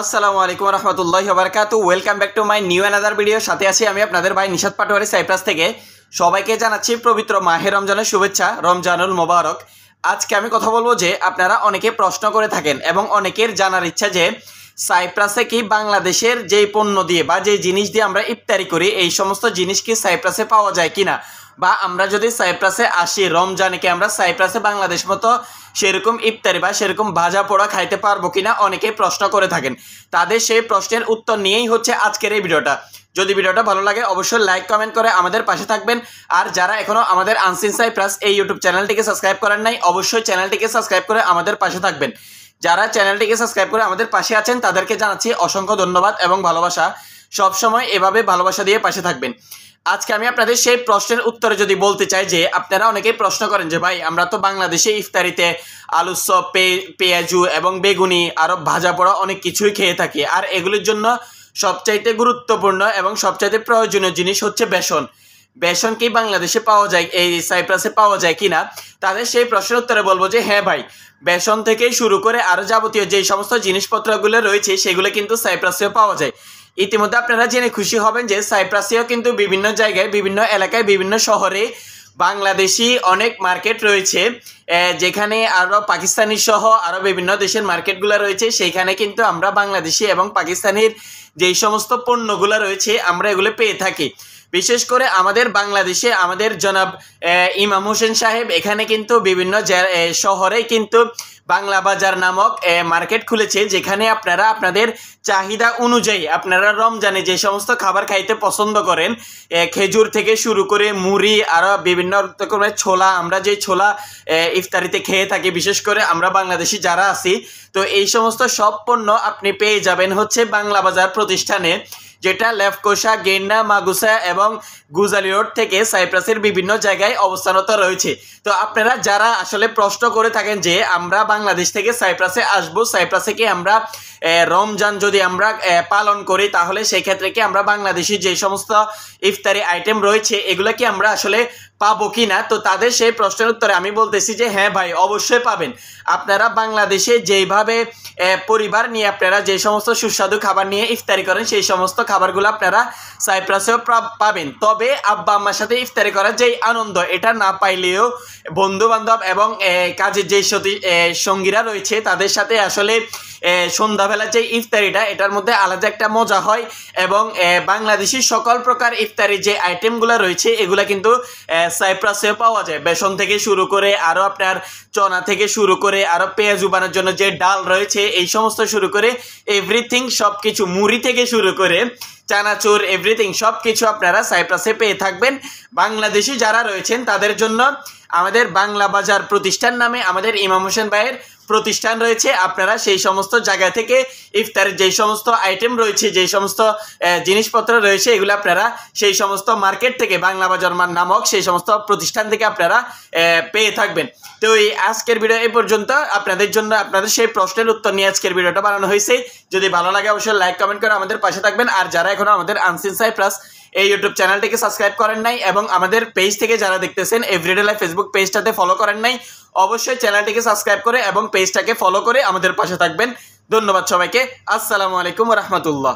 আসসালামু আলাইকুম রহমতুল্লাহি ওয়া বারাকাতুহু। Welcome back to my new another video. সাথে আছি আমি আপনাদের ভাই নিশাত পাটোয়ারি সাইপ্রাস থেকে। সবাইকে জানাচ্ছি পবিত্র মাহে রমজানের শুভেচ্ছা, রমজানুল মোবারক। আজকে আমি কথা বলবো যে আপনারা অনেকে প্রশ্ন করে থাকেন এবং অনেকের জানার ইচ্ছা যে সাইপ্রাসে কি বাংলাদেশের যেই পণ্য দিয়ে বা যেই জিনিস দিয়ে আমরা ইফতারি করি এই সমস্ত জিনিস কি সাইপ্রাসে পাওয়া যায় কিনা, বা আমরা যদি সাইপ্রাসে আসি রমজানে কি আমরা সাইপ্রাসে বাংলাদেশ মতো সেরকম ইফতারি বা সেরকম ভাজা পোড়া খাইতে পারবো কিনা অনেকেই প্রশ্ন করে থাকেন। তাদের সেই প্রশ্নের উত্তর নিয়েই হচ্ছে আজকের এই ভিডিওটা। যদি ভিডিওটা ভালো লাগে অবশ্যই লাইক কমেন্ট করে আমাদের পাশে থাকবেন। আর যারা এখনও আমাদের আনসিন সাইপ্রাস এই ইউটিউব চ্যানেলটিকে সাবস্ক্রাইব করেন নাই অবশ্যই চ্যানেলটিকে সাবস্ক্রাইব করে আমাদের পাশে থাকবেন। যারা চ্যানেলটিকে সাবস্ক্রাইব করে আমাদের পাশে আছেন তাদেরকে জানাচ্ছি অসংখ্য ধন্যবাদ এবং ভালোবাসা। সবসময় এভাবে ভালোবাসা দিয়ে পাশে থাকবেন। আজকে আমি আপনাদের সেই প্রশ্নের উত্তরে যদি বলতে চাই যে আপনারা অনেকেই প্রশ্ন করেন যে ভাই আমরা তো বাংলাদেশে ইফতারিতে আলুর চপ, পেঁয়াজু এবং বেগুনি আরও ভাজা পোড়া অনেক কিছুই খেয়ে থাকি, আর এগুলির জন্য সবচাইতে গুরুত্বপূর্ণ এবং সবচাইতে প্রয়োজনীয় জিনিস হচ্ছে বেসন। বেসন কি বাংলাদেশে পাওয়া যায়, এই সাইপ্রাসে পাওয়া যায় কিনা? তাদের সেই প্রশ্নের উত্তরে বলবো যে হ্যাঁ ভাই, বেসন থেকেই শুরু করে আরও যাবতীয় যেই সমস্ত জিনিসপত্রগুলো রয়েছে সেগুলো কিন্তু সাইপ্রাসেও পাওয়া যায়। ইতিমধ্যে আপনারা জেনে খুশি হবেন যে সাইপ্রাসেও কিন্তু বিভিন্ন জায়গায়, বিভিন্ন এলাকায়, বিভিন্ন শহরে বাংলাদেশি অনেক মার্কেট রয়েছে, যেখানে আরও পাকিস্তানি সহ আরও বিভিন্ন দেশের মার্কেটগুলো রয়েছে। সেইখানে কিন্তু আমরা বাংলাদেশি এবং পাকিস্তানের যেই সমস্ত পণ্যগুলো রয়েছে আমরা এগুলো পেয়ে থাকি। বিশেষ করে আমাদের বাংলাদেশে আমাদের জনাব ইমাম হোসেন সাহেব এখানে কিন্তু বিভিন্ন শহরে কিন্তু বাংলা বাজার নামক মার্কেট খুলেছে, যেখানে আপনারা আপনাদের চাহিদা অনুযায়ী আপনারা রমজানে যে সমস্ত খাবার খাইতে পছন্দ করেন, খেজুর থেকে শুরু করে মুড়ি আরও বিভিন্ন রকমের ছোলা, আমরা যে ছোলা ইফতারিতে খেয়ে থাকি বিশেষ করে আমরা বাংলাদেশি যারা আছি, তো এই সমস্ত সব পণ্য আপনি পেয়ে যাবেন হচ্ছে বাংলা বাজার প্রতিষ্ঠানে, যেটা লেফকোশা, গেন্ডা, মাগুসা এবং গুজালি রোড থেকে সাইপ্রাসের বিভিন্ন জায়গায় অবস্থানত রয়েছে। তো আপনারা যারা আসলে প্রশ্ন করে থাকেন যে আমরা বাংলাদেশ থেকে সাইপ্রাসে আসবো, সাইপ্রাসে কি আমরা রমজান যদি আমরা পালন করি তাহলে সেই ক্ষেত্রে কি আমরা বাংলাদেশি যে সমস্ত ইফতারি আইটেম রয়েছে এগুলো কি আমরা আসলে পাবো কি না, তো তাদের সেই প্রশ্নের উত্তরে আমি বলতেছি যে হ্যাঁ ভাই, অবশ্যই পাবেন। আপনারা বাংলাদেশে যেইভাবে পরিবার নিয়ে আপনারা যে সমস্ত সুস্বাদু খাবার নিয়ে ইফতারি করেন সেই সমস্ত খাবারগুলো আপনারা সাইপ্রাসেও পাবেন। তবে আব্বা আম্মার সাথে ইফতারি করার যেই আনন্দ এটা না পাইলেও বন্ধু বান্ধব এবং কাজের যেই সঙ্গীরা রয়েছে তাদের সাথে আসলে সন্ধ্যাবেলা যে ইফতারিটা এটার মধ্যে আলাদা একটা মজা হয়। এবং বাংলাদেশি সকল প্রকার ইফতারি যে আইটেমগুলো রয়েছে এগুলো কিন্তু সাইপ্রাসেও পাওয়া যায়। বেসন থেকে শুরু করে আরও আপনার চনা থেকে শুরু করে আরও পেঁয়াজ উবানোর জন্য যে ডাল রয়েছে এই সমস্ত শুরু করে এভরিথিং, সব কিছু মুড়ি থেকে শুরু করে চানাচুর এভরিথিং সব কিছু আপনারা সাইপ্রাসে পেয়ে থাকবেন। বাংলাদেশি যারা রয়েছেন তাদের জন্য আমাদের বাংলা বাজার প্রতিষ্ঠান নামে আমাদের ইমাম হোসেন ভাইয়ের প্রতিষ্ঠান রয়েছে। আপনারা সেই সমস্ত জায়গা থেকে ইফতারের যেই সমস্ত আইটেম রয়েছে, যেই সমস্ত জিনিসপত্র রয়েছে এগুলো আপনারা সেই সমস্ত মার্কেট থেকে বাংলা বাজার নামক সেই সমস্ত প্রতিষ্ঠান থেকে আপনারা পেয়ে থাকবেন। তো এই আজকের ভিডিও এই পর্যন্ত। আপনাদের জন্য আপনাদের সেই প্রশ্নের উত্তর নিয়ে আজকের ভিডিওটা বানানো হয়েছে। যদি ভালো লাগে অবশ্যই লাইক কমেন্ট করে আমাদের পাশে থাকবেন। আর যারা এখনো আমাদের আনসিন সাইপ্রাস এই ইউটিউব চ্যানেলটিকে সাবস্ক্রাইব করেন নাই এবং আমাদের পেজ থেকে যারা দেখতেছেন এভরিডে লাইফ ফেসবুক পেজটাতে ফলো করেন নাই, অবশ্যই চ্যানেলটিকে সাবস্ক্রাইব করে এবং পেজটাকে ফলো করে আমাদের পাশে থাকবেন। ধন্যবাদ সবাইকে। আসসালামু আলাইকুম ওয়া রাহমাতুল্লাহ।